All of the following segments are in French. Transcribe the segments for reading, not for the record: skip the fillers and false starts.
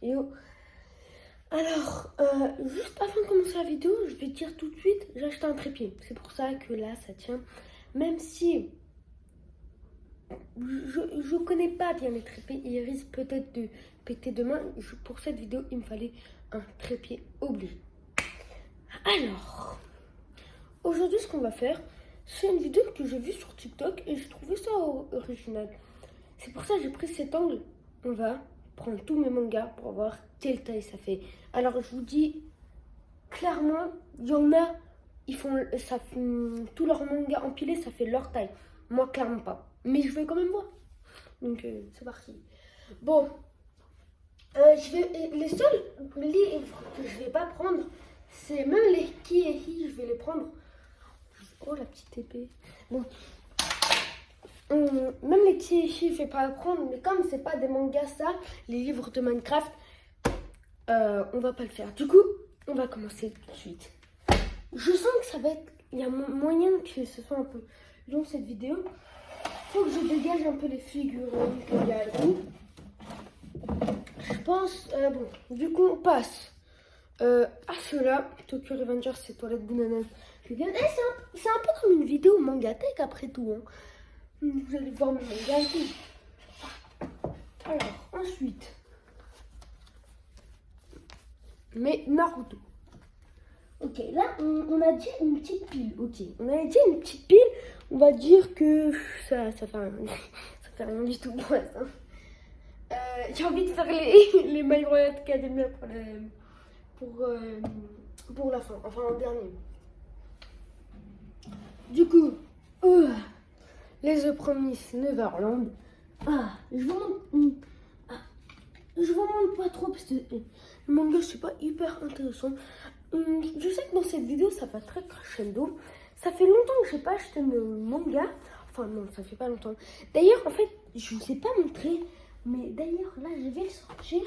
Yo. Alors, juste avant de commencer la vidéo, je vais te dire tout de suite, j'ai acheté un trépied. C'est pour ça que là, ça tient. Même si je connais pas bien les trépieds, il risque peut-être de péter demain. Pour cette vidéo, il me fallait un trépied obligé. Alors, aujourd'hui, ce qu'on va faire, c'est une vidéo que j'ai vue sur TikTok et j'ai trouvé ça original. C'est pour ça que j'ai pris cet angle. On va prendre tous mes mangas pour voir quelle taille ça fait. Alors, je vous dis clairement, il y en a, ils font ça, tous leurs mangas empilés, ça fait leur taille. Moi, clairement pas. Mais je vais quand même voir. Donc, c'est parti. Bon, les seuls livres que je vais pas prendre, c'est même les Kiehi, je vais les prendre. Oh, la petite épée. Bon. Même les Kiehi, je vais pas les prendre, mais comme c'est pas des mangas, ça, les livres de Minecraft, on va pas le faire. Du coup, on va commencer tout de suite. Je sens que ça va être, il y a moyen que ce soit un peu long cette vidéo. Faut que je dégage un peu les figurines qu'il y a et tout. Je pense, bon, du coup, on passe à ceux-là. Tokyo Revengers, c'est Toilette Banana. C'est un peu comme une vidéo mangatech après tout. Hein. Vous allez voir mes mangas et tout. Alors, ensuite, mais Naruto. Ok, là, on a dit une petite pile. Ok, on a dit une petite pile. On va dire que ça fait rien du tout pour l'instant. J'ai envie de faire les My Hero Academia pour la fin, enfin en dernier. Du coup, les The Promised Neverland. Je vous montre pas trop parce que le manga c'est pas hyper intéressant. Je sais que dans cette vidéo ça va très crescendo. Ça fait longtemps que j'ai pas acheté de manga. Enfin non, ça fait pas longtemps. D'ailleurs, en fait, je vous ai pas montré. Mais d'ailleurs, là, je vais le sortir.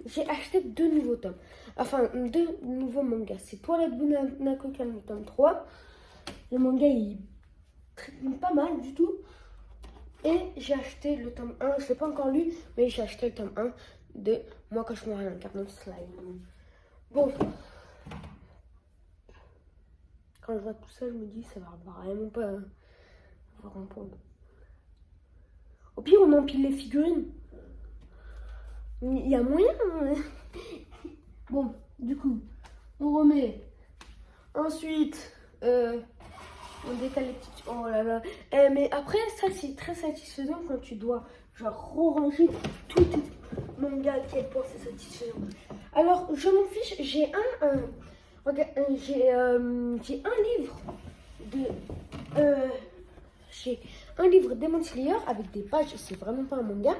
J'ai acheté 2 nouveaux tomes. Enfin, 2 nouveaux mangas. C'est Toilette Banana Calme, tome 3. Le manga, il est pas mal du tout. Et j'ai acheté le tome 1. Je l'ai pas encore lu, mais j'ai acheté le tome 1 de Moi quand je me réincarne slime. Bon. Quand je vois tout ça, je me dis, ça va vraiment pas. Au pire, on empile les figurines. Il y a moyen. Hein. Bon, du coup, on remet. Ensuite, on décale les petites. Oh là là. Mais après, ça, c'est très satisfaisant quand tu dois, genre, ranger tous tes mangas. À quel point c'est satisfaisant. Alors, je m'en fiche. J'ai un livre de. J'ai un livre Demon Slayer avec des pages, c'est vraiment pas un manga.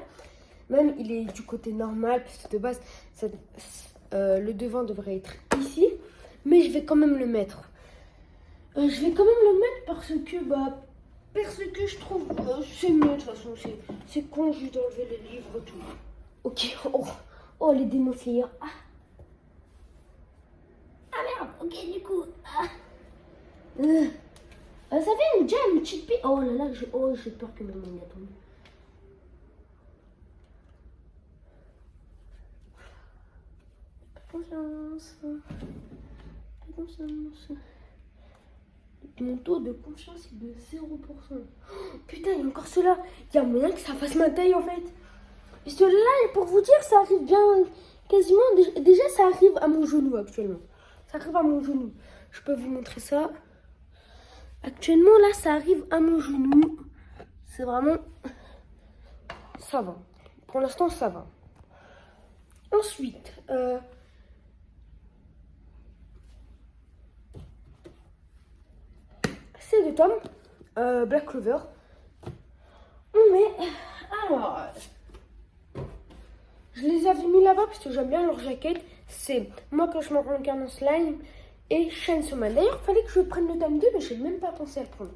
Même il est du côté normal, parce que de base, le devant devrait être ici. Mais je vais quand même le mettre. Parce que je trouve c'est mieux de toute façon. C'est con juste d'enlever les livres tout. Ok, oh les Demon Slayer. Ah merde, ok du coup. Ça fait déjà une petite pile. Oh là là, j'ai peur que mes mangas tombent. Confiance. Mon taux de confiance est de 0%. Oh, putain, il y a encore cela. Il y a moyen que ça fasse ma taille en fait. Parce que là, pour vous dire, ça arrive bien quasiment. Déjà, ça arrive à mon genou actuellement. Ça arrive à mon genou. Je peux vous montrer ça. Actuellement, là, ça arrive à mon genou. C'est vraiment... Ça va. Pour l'instant, ça va. Ensuite, c'est 2 tomes. Black Clover. Mais, alors... Je les avais mis là-bas parce que j'aime bien leur jaquette. C'est Moi quand je me réincarne en slime et Chainsaw Man. D'ailleurs, il fallait que je prenne le tome 2, mais je n'ai même pas pensé à le prendre.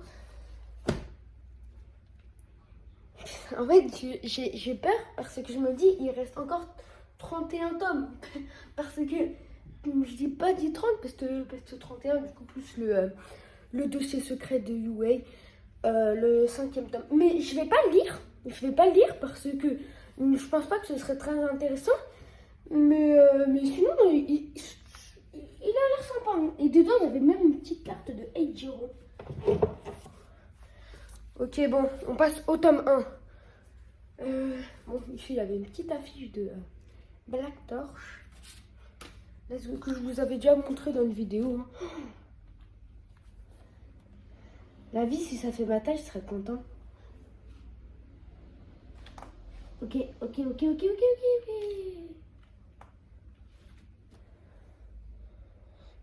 En fait, j'ai peur parce que je me dis, il reste encore 31 tomes. Parce que, je dis pas dit 30, parce que 31, du coup, plus le dossier secret de UA, le 5e tome. Mais je vais pas le lire. Je vais pas le lire parce que Je pense pas que ce serait très intéressant. Mais sinon, il a l'air sympa. Et dedans, il y avait même une petite carte de Eiichiro. Ok, bon, on passe au tome 1. Bon, ici, il y avait une petite affiche de Black Torch. Là, que je vous avais déjà montré dans une vidéo. Hein. La vie, si ça fait ma taille, je serais content. Ok.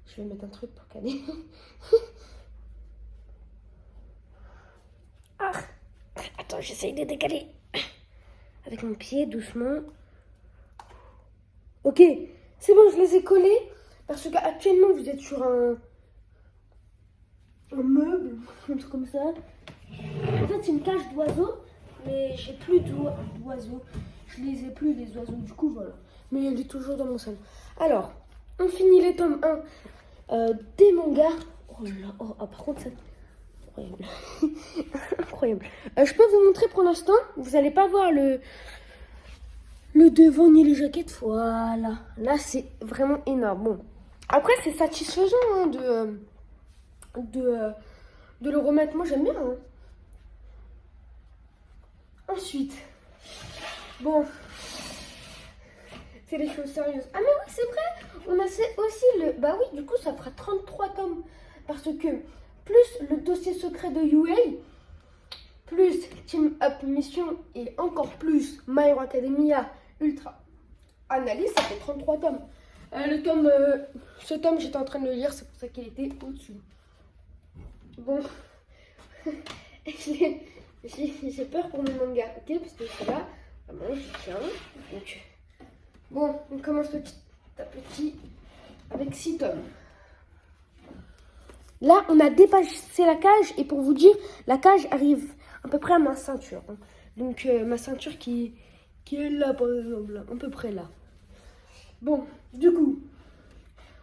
Je vais mettre un truc pour caler. Ah, attends, j'essaye de décaler. Avec mon pied, doucement. Ok, c'est bon, je les ai collés. Parce qu'actuellement, vous êtes sur un meuble, un truc comme ça. En fait, c'est une cage d'oiseaux. Mais j'ai plus d'oiseaux. Je les ai plus, les oiseaux. Du coup, voilà. Mais elle est toujours dans mon salon. Alors, on finit les tomes 1 des mangas. Oh là là, par contre, c'est incroyable. Incroyable. Je peux vous montrer pour l'instant. Vous n'allez pas voir le devant ni les jaquettes. Voilà. Là, c'est vraiment énorme. Bon. Après, c'est satisfaisant hein, de le remettre. Moi, j'aime bien. Hein. Ensuite, bon, c'est les choses sérieuses. Ah mais oui, c'est vrai, on a aussi le... Bah oui, du coup, ça fera 33 tomes. Parce que plus le dossier secret de UA, plus Team Up Mission et encore plus My Hero Academia Ultra Analyse, ça fait 33 tomes. Ce tome, j'étais en train de le lire, c'est pour ça qu'il était au-dessus. Bon, j'ai peur pour mon manga, ok, parce que c'est là, vraiment, je tiens. Donc, bon, on commence petit à petit avec 6 tomes. Là, on a dépassé la cage, et pour vous dire, la cage arrive à peu près à ma ceinture. Hein. Donc, ma ceinture qui est là, par exemple, là, à peu près là. Bon, du coup,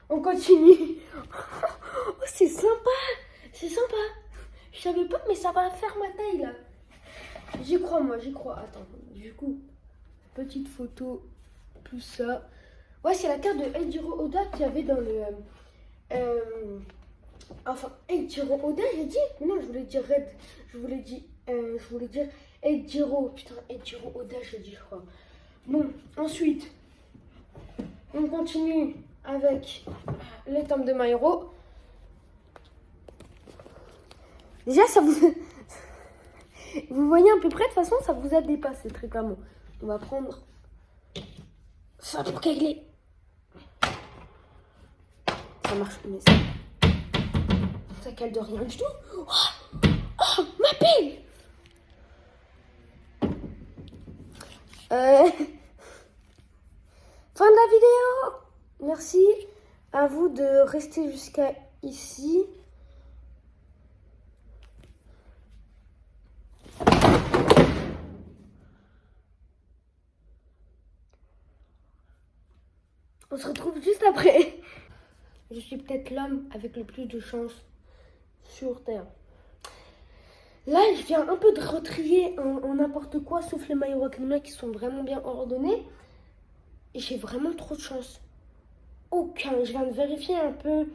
on continue. Oh, c'est sympa, c'est sympa. Je savais pas, mais ça va faire ma taille, là. J'y crois, moi, j'y crois. Attends, du coup, petite photo, tout ça. Ouais, c'est la carte de Eiichiro Oda qu'il y avait dans le... enfin, Eiichiro Oda, j'ai dit. Mais non, je voulais dire Red. Je voulais dire Eiichiro. Putain, Eiichiro Oda, j'ai dit, je crois. Bon, ensuite, on continue avec les tomes de My Hero. Déjà, ça vous... Vous voyez à peu près, de toute façon, ça vous a dépassé, très clairement. On va prendre ça pour caler. Ça marche, mais ça cale de rien du tout. Oh, ma pile. Fin de la vidéo. Merci à vous de rester jusqu'à ici. On se retrouve juste après. Je suis peut-être l'homme avec le plus de chance sur Terre. Là, je viens un peu de retrier en n'importe quoi, sauf les My Hero Academia qui sont vraiment bien ordonnés. Et j'ai vraiment trop de chance. Aucun. Je viens de vérifier un peu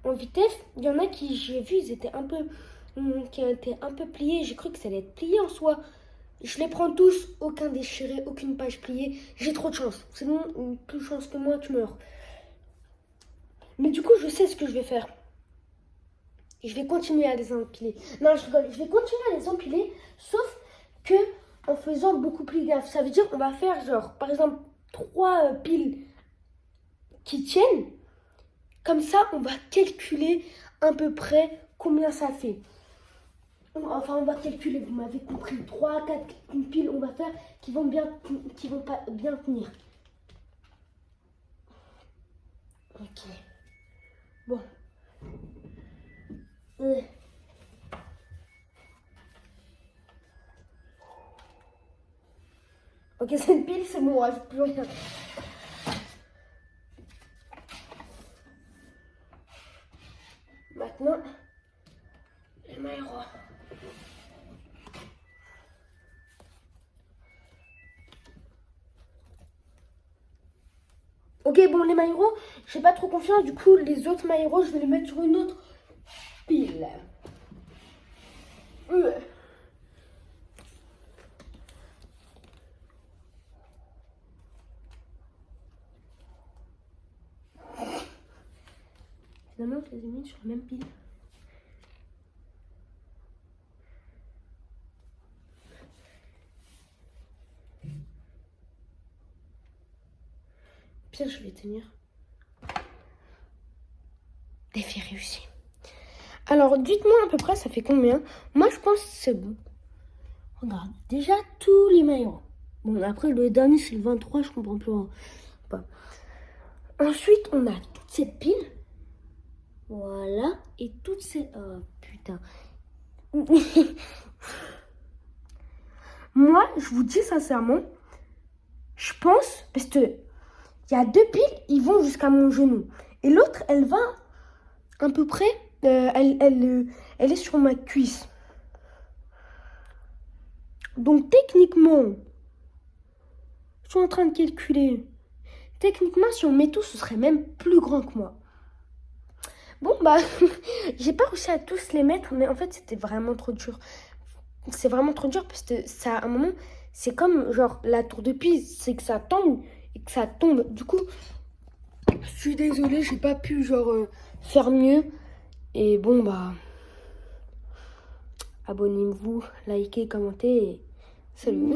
en vitesse. Il y en a qui, j'ai vu, ils étaient un peu... qui ont été un peu pliés. J'ai cru que ça allait être plié en soi. Je les prends tous. Aucun déchiré, aucune page pliée. J'ai trop de chance. Sinon, plus de chance que moi, tu meurs. Mais du coup, je sais ce que je vais faire. Je vais continuer à les empiler. Non, je rigole. Je vais continuer à les empiler, sauf que en faisant beaucoup plus gaffe. Ça veut dire qu'on va faire genre, par exemple, 3 piles qui tiennent. Comme ça, on va calculer à peu près combien ça fait. Enfin, on va calculer, vous m'avez compris. 3, 4 piles, on va faire qui vont pas bien tenir. Ok. Bon. Ok, cette pile, c'est bon, je plus rien. Maintenant, les My Hero. Ok, bon, les Maïros, j'ai pas trop confiance. Du coup, les autres Maïros, je vais les mettre sur une autre pile. Finalement, je les ai mis sur la même pile. Pire, je vais tenir. Défi réussi. Alors, dites-moi à peu près, ça fait combien? Moi, je pense que c'est bon. Regarde, déjà tous les maillots. Bon, après, le dernier, c'est le 23, je comprends plus. Pas. Ensuite, on a toute cette pile. Voilà. Et toutes ces... Oh, putain. Moi, je vous dis sincèrement, je pense, parce que il y a deux piles, ils vont jusqu'à mon genou. Et l'autre, elle va à peu près, elle est sur ma cuisse. Donc techniquement, je suis en train de calculer. Techniquement, si on met tout, ce serait même plus grand que moi. Bon, bah, j'ai pas réussi à tous les mettre, mais en fait, c'était vraiment trop dur. C'est vraiment trop dur parce que ça, à un moment, c'est comme genre la tour de Pise, c'est que ça tombe et que ça tombe. Du coup, je suis désolée, j'ai pas pu genre faire mieux. Et bon, bah, abonnez-vous, likez, commentez et salut.